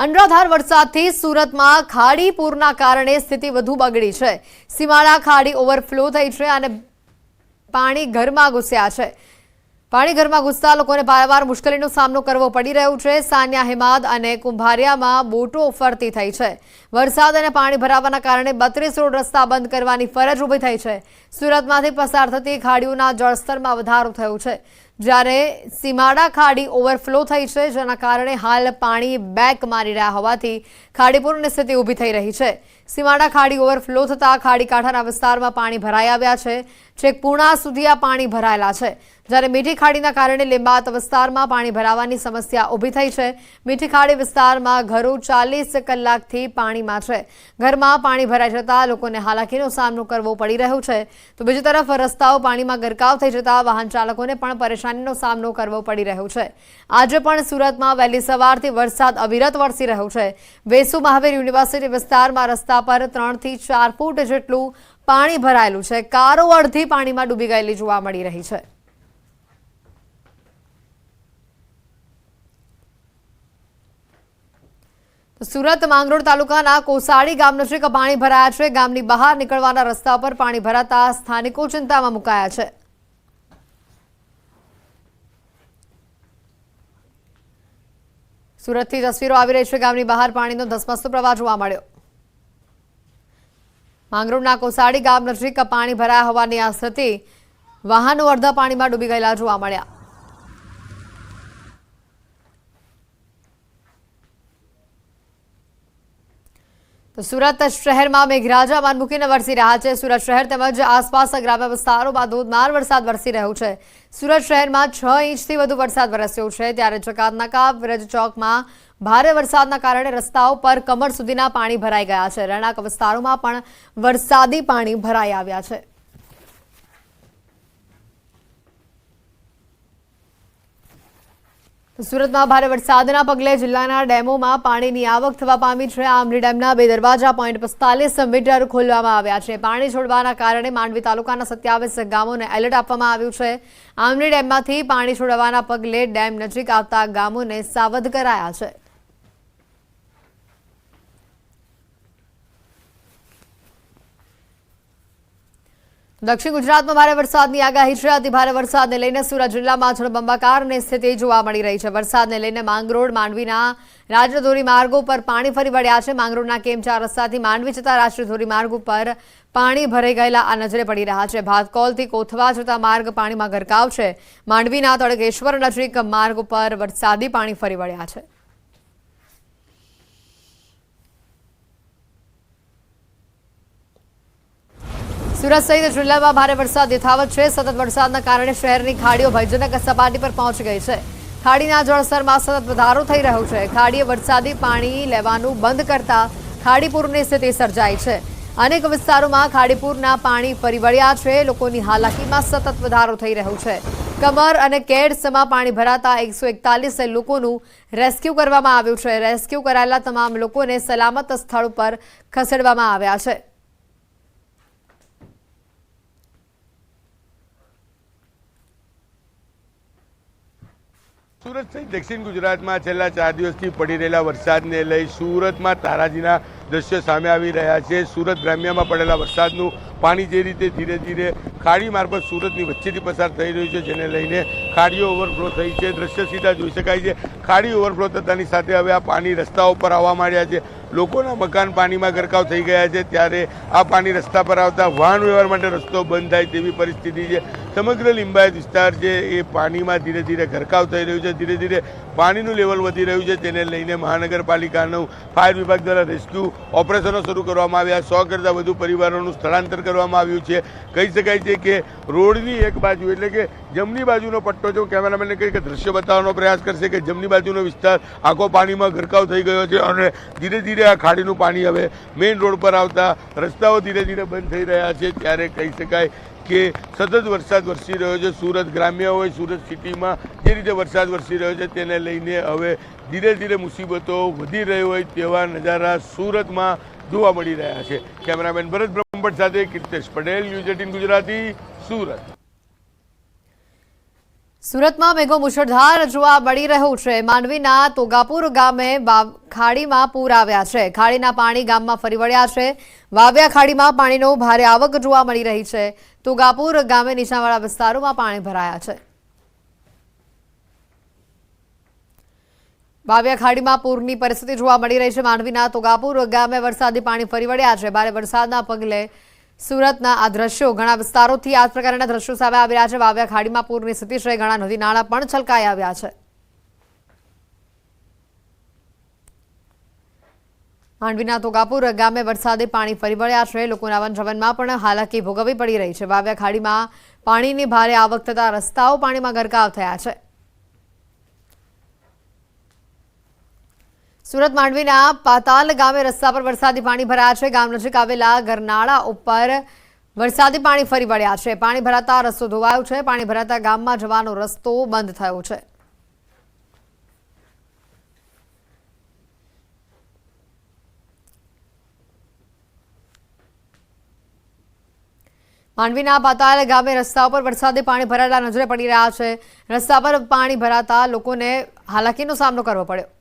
અનરાધાર વરસાદથી સુરતમાં ખાડી પૂરના કારણે સ્થિતિ વધુ બગડી છે। સીમાડા ખાડી ઓવરફ્લો થઈ છે અને પાણી ઘરમાં ઘૂસ્યા છે। પાણી ઘરમાં ઘૂસતા લોકોને વારંવાર મુશ્કેલીનો સામનો કરવો પડી રહ્યો છે। સાન્યા હિમાદ અને કુંભારિયામાં બોટો ફરતી થઈ છે। વરસાદ અને પાણી ભરાવાના કારણે 32 રોડ રસ્તા બંધ કરવાની ફરજ ઊભી થઈ છે। સુરતમાંથી પસાર થતી ખાડીઓના જળસ્તરમાં વધારો થયો છે, જ્યારે સીમાડા ખાડી ઓવરફ્લો થઈ છે, જેના કારણે હાલ પાણી બેક મારી રહ્યા હોવાથી ખાડીપૂરની સ્થિતિ ઊભી થઈ રહી છે। સીમાડા ખાડી ઓવરફ્લો થતાં ખાડી કાંઠાના વિસ્તારમાં પાણી ભરાઈ આવ્યા છે। છેક પૂર્ણા સુધી આ પાણી ભરાયેલા છે, જ્યારે મીઠી ખાડીના કારણે લીંબાત વિસ્તારમાં પાણી ભરાવાની સમસ્યા ઊભી થઈ છે। મીઠી ખાડી વિસ્તારમાં ઘરો 40 કલાકથી પાણીમાં છે। ઘરમાં પાણી ભરાઈ જતાં લોકોને હાલાકીનો સામનો કરવો પડી રહ્યો છે, તો બીજી તરફ રસ્તાઓ પાણીમાં ગરકાવ થઈ જતાં વાહન ચાલકોને પણ પરેશાનીનો સામનો કરવો પડી રહ્યો છે। આજે પણ સુરતમાં વહેલી સવારથી વરસાદ અવિરત વરસી રહ્યો છે। વેસુ મહાવીર યુનિવર્સિટી વિસ્તારમાં રસ્તા પર 3 થી 4 ફૂટ જેટલું પાણી ભરાયેલું છે। કારો અડધી પાણીમાં ડૂબી ગયેલી જોવા મળી રહી છે। સુરત માંગરોળ તાલુકાના કોસાડી ગામ નજીક પાણી ભરાયા છે। ગામની બહાર નીકળવાના રસ્તા પર પાણી ભરાતા સ્થાનિકો ચિંતામાં મુકાયા છે। સુરતથી તસવીરો આવી રહી છે। ગામની બહાર પાણીનો ધસમસતો પ્રવાહ જોવા મળ્યો। માંગરોળના કોસાડી ગામ નજીક પાણી ભરાયા હોવાની આ સ્થિતિ, વાહનો અડધા પાણીમાં ડૂબી ગયેલા જોવા મળ્યા। તો સુરત શહેરમાં મેઘરાજા મન મૂકીને વરસી રહ્યા છે। સુરત શહેર તેમજ આસપાસના ગ્રામ્ય વિસ્તારોમાં ધોધમાર વરસાદ વરસી રહ્યો છે। સુરત શહેરમાં 6 ઇંચથી વધુ વરસાદ વરસ્યો છે, ત્યારે જકાતનાકા બ્રિજ ચોકમાં ભારે વરસાદના કારણે રસ્તાઓ પર કમર સુધીના પાણી ભરાઈ ગયા છે। રહેણાંક વિસ્તારોમાં પણ વરસાદી પાણી ભરાઈ આવ્યા છે। સુરતમાં ભારે વરસાદના પગલે જિલ્લાના ડેમોમાં પાણીની આવક થવા પામી છે। આમલી ડેમના 2 દરવાજા 0.45 મીટર ખોલવામાં આવ્યા છે। પાણી છોડવાના કારણે માંડવી તાલુકાના 27 ગામોને એલર્ટ આપવામાં આવ્યું છે। આમલી ડેમમાંથી પાણી છોડવાના પગલે ડેમ નજીક આવતા ગામોને સાવધ કરાયા છે। દક્ષિણ ગુજરાતમાં ભારે વરસાદની આગાહી છે। અતિ ભારે વરસાદને લઈને સુરત જિલ્લામાં જળબંબાકારની સ્થિતિ જોવા મળી રહી છે। વરસાદને લઈને માંગરોળ માંડવીના રાષ્ટ્રીય ધોરીમાર્ગો પર પાણી ફરી વળ્યા છે। માંગરોળના કેમ4 રસ્તાથી માંડવી જતા રાષ્ટ્રીય ધોરીમાર્ગ ઉપર પાણી ભરાઈ ગયેલા આ નજરે પડી રહ્યા છે। ભાતકોલથી કોથવા જતા માર્ગ પાણીમાં ગરકાવ છે। માંડવીના તડકેશ્વર નજીક માર્ગ ઉપર વરસાદી પાણી ફરી વળ્યા છે। સુરત સહિત જિલ્લામાં ભારે વરસાદ યથાવત છે। સતત વરસાદના કારણે શહેરની ખાડીઓ ભયજનક સપાટી પર પહોંચી ગઈ છે। ખાડીના જળસ્તરમાં સતત વધારો થઈ રહ્યો છે। ખાડીએ વરસાદી પાણી લેવાનું બંધ કરતા ખાડીપૂરની સ્થિતિ સર્જાઈ છે। અનેક વિસ્તારોમાં ખાડીપૂરના પાણી ફરી વળ્યા છે। લોકોની હાલાકીમાં સતત વધારો થઈ રહ્યો છે। કમર અને કેડસમાં પાણી ભરાતા 141 લોકોનું રેસ્ક્યુ કરવામાં આવ્યું છે। રેસ્ક્યુ કરાયેલા તમામ લોકોને સલામત સ્થળ પર ખસેડવામાં આવ્યા છે। સુરત સહિત દક્ષિણ ગુજરાતમાં છેલ્લા 4 દિવસથી પડી રહેલા વરસાદને લઈ સુરતમાં તારાજીના દ્રશ્યો સામે આવી રહ્યા છે। સુરત ગ્રામ્યમાં પડેલા વરસાદનું પાણી જે રીતે ધીરે ધીરે ખાડી મારફત સુરતની વચ્ચેથી પસાર થઈ રહ્યું છે, જેને લઈને ખાડીઓ ઓવરફ્લો થઈ છે। દ્રશ્ય સીધા જોઈ શકાય છે। ખાડી ઓવરફ્લો થતાની સાથે હવે આ પાણી રસ્તાઓ પર આવવા માંડ્યા છે। લોકોના મકાન પાણીમાં ગરકાવ થઈ ગયા છે, ત્યારે આ પાણી રસ્તા પર આવતા વાહન વ્યવહાર માટે રસ્તો બંધ થાય તેવી પરિસ્થિતિ છે। સમગ્ર લિંબાયત વિસ્તાર છે એ પાણીમાં ધીરે ધીરે ગરકાવ થઈ રહ્યું છે। ધીરે ધીરે પાણીનું લેવલ વધી રહ્યું છે, તેને લઈને મહાનગરપાલિકાનું ફાયર વિભાગ દ્વારા રેસ્ક્યુ ઓપરેશનો શરૂ કરવામાં આવ્યા। 100 કરતાં વધુ પરિવારોનું સ્થળાંતર કરવામાં આવ્યું છે। કહી શકાય છે કે રોડની એક બાજુ એટલે કે જમણી બાજુનો પટ્ટો જો કેમેરામેનને કહી કે દ્રશ્ય બતાવવાનો પ્રયાસ કરશે કે જમણી બાજુનો વિસ્તાર આખો પાણીમાં ગરકાવ થઈ ગયો છે અને ધીરે ધીરે આ ખાડીનું પાણી હવે મેઇન રોડ પર આવતા રસ્તાઓ ધીરે ધીરે બંધ થઈ રહ્યા છે। ત્યારે કહી શકાય કે સતત વરસાદ વરસી રહ્યો છે। સુરત ગ્રામ્ય હોય, સુરત સિટીમાં જે રીતે વરસાદ વરસી રહ્યો છે તેને લઈને હવે ધીરે ધીરે મુસીબતો વધી રહી હોય તેવા નજારા સુરતમાં જોવા મળી રહ્યા છે। કેમેરામેન ભરત બ્રહ્મભટ્ટ સાથે કીર્તેશ પટેલ, ન્યૂઝ 18 ગુજરાતી, સુરત। સુરતમાં મેઘો મુશળધાર જોવા મળી રહ્યો છે। માંડવીના તોગાપુર ગામે ખાડીમાં પૂર આવ્યા છે। ખાડીના પાણી ગામમાં ફરી વળ્યા છે। વાવ્યા ખાડીમાં પાણીનો ભારે આવક જોવા મળી રહી છે। તોગાપુર ગામે નીચાણવાળા વિસ્તારોમાં પાણી ભરાયા છે। વાવ્યા ખાડીમાં પૂરની પરિસ્થિતિ જોવા મળી રહી છે। માંડવીના તોગાપુર ગામે વરસાદી પાણી ફરી વળ્યા છે। ભારે વરસાદના પગલે સુરતના આ દ્રશ્યો ઘણા વિસ્તારોથી આ પ્રકારના દ્રશ્યો સામે આવી રહ્યા છે। વાવ્યા ખાડીમાં પૂરની સ્થિતિ છે। ઘણા નદી નાળા પણ છલકાઈ આવ્યા છે। માંડવીના તોગાપુર ગામે વરસાદી પાણી ફરી વળ્યા છે। લોકોને આવન જાવનમાં પણ હાલાકી ભોગવવી પડી રહી છે। વાવ્યા ખાડીમાં પાણીની ભારે આવક થતા રસ્તાઓ પાણીમાં ગરકાવ થયા છે। સુરત માંડવીના પાતાલ ગામે રસ્તા પર વરસાદી પાણી ભરાયા છે। ગામ નજીક આવેલા ગરનાળા ઉપર વરસાદી પાણી ફરી વળ્યા છે। પાણી ભરાતા રસ્તો ધોવાયો છે। પાણી ભરાતા ગામમાં જવાનો રસ્તો બંધ થયો છે। માંડવીના પાતાલ ગામે રસ્તા ઉપર વરસાદી પાણી ભરાયેલા નજરે પડી રહ્યા છે। રસ્તા પર પાણી ભરાતા લોકોને હાલાકીનો સામનો કરવો પડ્યો।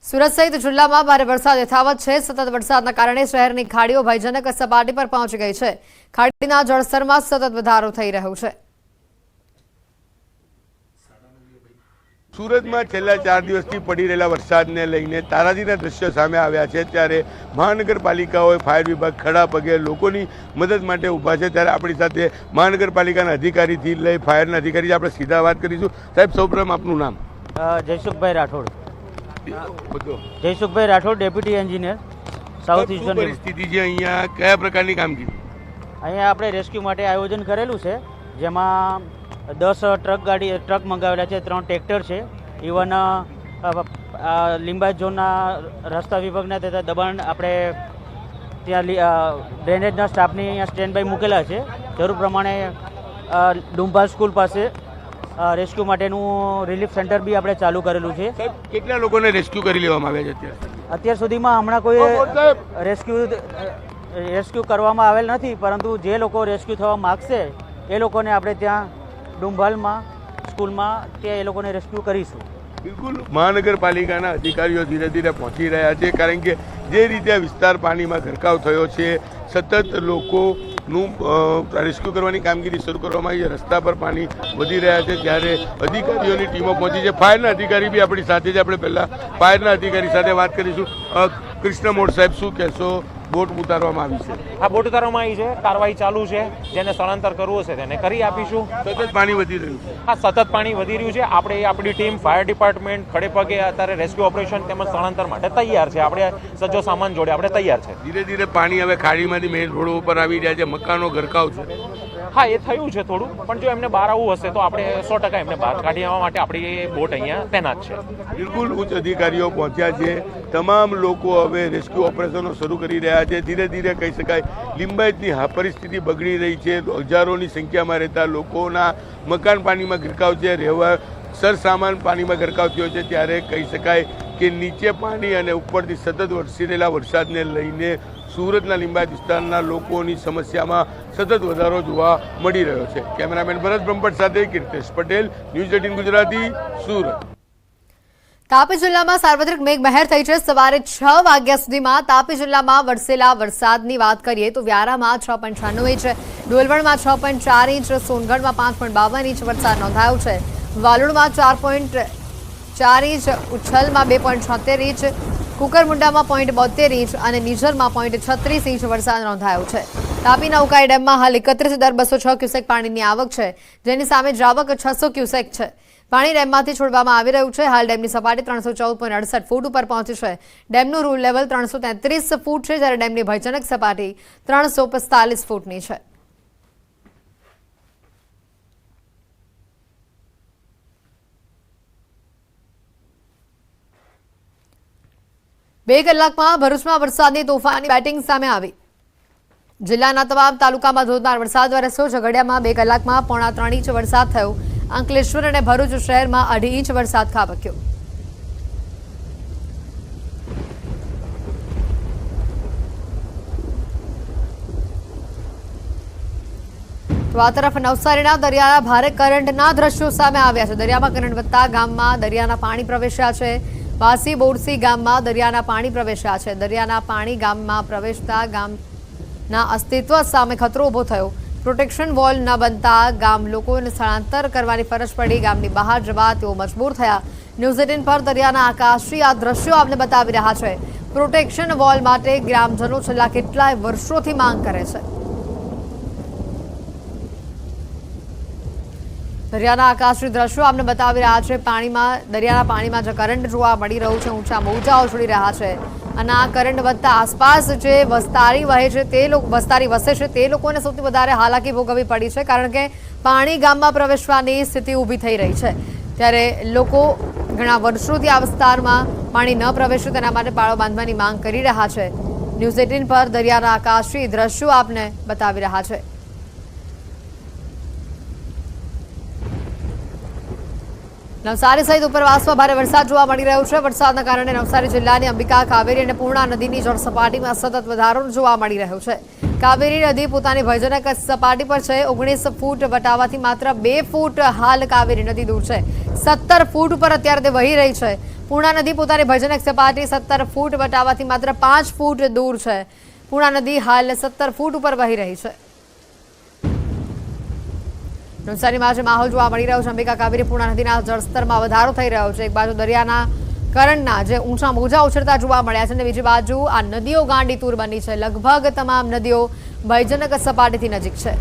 સુરત સહિત જિલ્લામાં ભારે વરસાદ યથાવત છે। સતત વરસાદના કારણે શહેરની ખાડીઓ ભયજનક સપાટી પર પહોંચી ગઈ છે। ખાડીના જળસ્તરમાં સતત વધારો થઈ રહ્યો છે। સુરતમાં છેલ્લા 4 દિવસથી પડી રહેલા વરસાદને લઈને તારાજીના દ્રશ્યો સામે આવ્યા છે। ત્યારે મહાનગરપાલિકાઓએ ફાયર વિભાગ ખડા પગે લોકોની મદદ માટે ઊભા છે। ત્યારે આપણી સાથે મહાનગરપાલિકાના અધિકારીથી લઈ ફાયરના અધિકારી આપણે સીધા વાત કરીશું। સાહેબ, સૌપ્રથમ આપનું નામ? Jaysukhbhai Rathod. Jaysukhbhai Rathod, deputy engineer, south eastern. પરિસ્થિતિ છે અહીંયા, કયા પ્રકારની કામગીરી? અહીંયા આપણે રેસ્ક્યુ માટે આયોજન કરેલું છે, જેમાં 10 ટ્રક મંગાવેલા છે, 3 ટ્રેક્ટર છે। ઇવન લિંબાયત ઝોનના રસ્તા વિભાગના તથા દબાણ આપણે ત્યાં ડ્રેનેજના સ્ટાફની અહીંયા સ્ટેન્ડ બાય મૂકેલા છે। જરૂર પ્રમાણે ડુંભાલ સ્કૂલ પાસે રેસ્ક્યુ માટેનું રિલીફ સેન્ટર બી આપણે ચાલુ કરેલું છે। કેટલા લોકોને રેસ્ક્યુ કરી લેવામાં આવ્યા છે અત્યાર સુધીમાં? હમણાં કોઈ રેસ્ક્યુ કરવામાં આવેલ નથી, પરંતુ જે લોકો રેસ્ક્યુ થવા માગશે એ લોકોને આપણે ત્યાં ડુંભાલમાં સ્કૂલમાં ત્યાં એ લોકોને રેસ્ક્યુ કરીશું। બિલકુલ, મહાનગરપાલિકાના અધિકારીઓ ધીરે ધીરે પહોંચી રહ્યા છે, કારણ કે જે રીતે આ વિસ્તાર પાણીમાં ગરકાવ થયો છે, સતત લોકોનું રેસ્ક્યુ કરવાની કામગીરી શરૂ કરવામાં આવી છે। રસ્તા પર પાણી વધી રહ્યા છે, ત્યારે અધિકારીઓની ટીમો પહોંચી છે। ફાયરના અધિકારી બી આપણી સાથે છે। આપણે પહેલાં ફાયરના અધિકારી સાથે વાત કરીશું। કૃષ્ણ મોડ સાહેબ, શું કહેશો? બોટ ઉતારવામાં આવી છે? હા, બોટ ઉતારવામાં આવી છે, કાર્યવાહી ચાલુ છે। જેને સ્થળાંતર કરવું હશે તેને કરી આપીશું। સતત પાણી વધી રહ્યું છે? હા, સતત પાણી વધી રહ્યું છે। આપણી ટીમ ફાયર ડિપાર્ટમેન્ટ ખડે પગે અત્યારે રેસ્ક્યુ ઓપરેશન તેમજ સ્થળાંતર માટે તૈયાર છે। આપણે સજ્જો સામાન જોડે આપણે તૈયાર છે। ધીરે ધીરે પાણી હવે ખાડીમાંથી મેઇન રોડ ઉપર આવી રહ્યા છે, મકાનો ગરકાવ છે। હા, એ થયું છે થોડું, પણ જો એમને બહાર આવવું હશે તો આપણે 100% એમને બહાર કાઢી આવવા માટે આપણી બોટ અહીંયા તૈનાત છે। બિલકુલ, ઉચ્ચ અધિકારીઓ પહોંચ્યા છે। તમામ લોકો હવે રેસ્ક્યુ ઓપરેશનો શરૂ કરી રહ્યા છે। ધીરે ધીરે કહી શકાય લિંબાયતની પરિસ્થિતિ બગડી રહી છે। હજારોની સંખ્યામાં રહેતા લોકોના મકાન પાણીમાં ગરકાવ છે, રહેવા સરસામાન પાણીમાં ગરકાવ થયો છે। ત્યારે કહી શકાય કે નીચે પાણી અને ઉપરથી સતત વરસી રહેલા વરસાદને લઈને સુરતના લિંબાયત વિસ્તારના લોકોની સમસ્યામાં સતત વધારો જોવા મળી રહ્યો છે। કેમેરામેન ભરત બ્રહ્મભટ્ટ સાથે કીર્તેશ પટેલ, ન્યૂઝ 18 ગુજરાતી, સુરત। તાપી જિલ્લામાં સાર્વત્રિક મેઘમહેર થઈ છે। સવારે 6 વાગ્યા સુધીમાં તાપી જિલ્લામાં વરસેલા વરસાદની વાત કરીએ તો વ્યારામાં 6.96 ઇંચ, ડોલવણમાં 6.4 ઇંચ, સોનગઢમાં 5.52 ઇંચ વરસાદ નોંધાયો છે। વાલોડમાં 4.4 ઇંચ, ઉચ્છલમાં 2.76 ઇંચ, કુકરમુંડામાં 0.72 ઇંચ અને નિઝરમાં 0.36 ઇંચ વરસાદ નોંધાયો છે। તાપીના ઉકાઈ ડેમમાં હાલ 31,206 ક્યુસેક પાણીની આવક છે, જેની સામે જાવક 600 ક્યુસેક છે। પાણી ડેમમાંથી છોડવામાં આવી રહ્યું છે। હાલ ડેમની સપાટી 314.68 ફૂટ ઉપર પહોંચી છે। ડેમનું રૂલ લેવલ 333 ફૂટ છે, જ્યારે ડેમની ભયજનક સપાટી 345 ફૂટની છે। બે કલાકમાં ભરૂચમાં વરસાદની તોફાની બેટિંગ સામે આવી। જિલ્લાના તમામ તાલુકામાં ધોધમાર વરસાદ વરસ્યો। ઝઘડિયામાં 2 કલાકમાં 3.25 ઇંચ વરસાદ થયો। અંકલેશ્વર અને ભરૂચ શહેરમાં 2.5 ઇંચ વરસાદ ખાબક્યો। તો આ તરફ નવસારીના દરિયાના ભારે કરંટના દ્રશ્યો સામે આવ્યા છે. દરિયામાં કરંટ વધતા ગામમાં દરિયાના પાણી પ્રવેશ્યા છે. વાસી બોરસી ગામમાં દરિયાના પાણી પ્રવેશ્યા છે. દરિયાના પાણી ગામમાં પ્રવેશતા ગામના અસ્તિત્વ સામે ખતરો ઊભો થયો. પ્રોટેક્શન વોલ ન બનતા ગામ લોકોને સ્થળાંતર કરવાની ફરજ પડી. ગામની બહાર જવા તેઓ મજબૂર થયા. ન્યૂઝ 18 પર દરિયાના આકાશથી આ દ્રશ્યો આપને બતાવી રહ્યા છે. પ્રોટેક્શન વોલ માટે ગ્રામજનો છેલ્લા કેટલાય વર્ષોથી માંગ કરે છે. દરિયાના આકાશથી દ્રશ્યો આપને બતાવી રહ્યા છે. દરિયાના પાણીમાં જે કરંટ જોવા મળી રહ્યું છે, ઊંચા મોજા ઉછળી રહ્યા છે અને આ કરંટ વધતા આસપાસ જે વસ્તારી વસે છે તે લોકોને સૌથી વધારે હાલાકી ભોગવવી પડી છે, કારણ કે પાણી ગામમાં પ્રવેશવાની સ્થિતિ ઊભી થઈ રહી છે. ત્યારે લોકો ઘણા વર્ષોથી આ વિસ્તારમાં પાણી ન પ્રવેશે તેના માટે પાળો બાંધવાની માંગ કરી રહ્યા છે. ન્યૂઝ 18 પર દરિયાના આકાશથી દ્રશ્યો આપને બતાવી રહ્યા છે. નવસારી સહિત ઉપરવાસમાં ભારે વરસાદ જોવા મળી રહ્યો છે. વરસાદના કારણે નવસારી જિલ્લાની અંબિકા, કાવેરી અને પૂર્ણા નદીની જળ સપાટીમાં સતત વધારો જોવા મળી રહ્યો છે. કાવેરી નદી પોતાની ભયજનક સપાટી પર છે. 19 ફૂટ વટાવાથી માત્ર 2 ફૂટ હાલ કાવેરી નદી દૂર છે. 17 ફૂટ ઉપર અત્યારે તે વહી રહી છે. પૂર્ણા નદી પોતાની ભયજનક સપાટી 17 ફૂટ વટાવાથી માત્ર 5 ફૂટ દૂર છે. પૂર્ણા નદી હાલ 17 ફૂટ ઉપર વહી રહી છે. નવસારીમાં જે માહોલ જોવા મળી રહ્યો છે, અંબિકા, કાવેરી, પૂર્ણા નદીના જળસ્તરમાં વધારો થઈ રહ્યો છે. એક બાજુ દરિયાના કરંટના જે ઊંચા મોજા ઉછળતા જોવા મળ્યા છે અને બીજી બાજુ આ નદીઓ ગાંડીતુર બની છે. લગભગ તમામ નદીઓ ભયજનક સપાટીથી નજીક છે.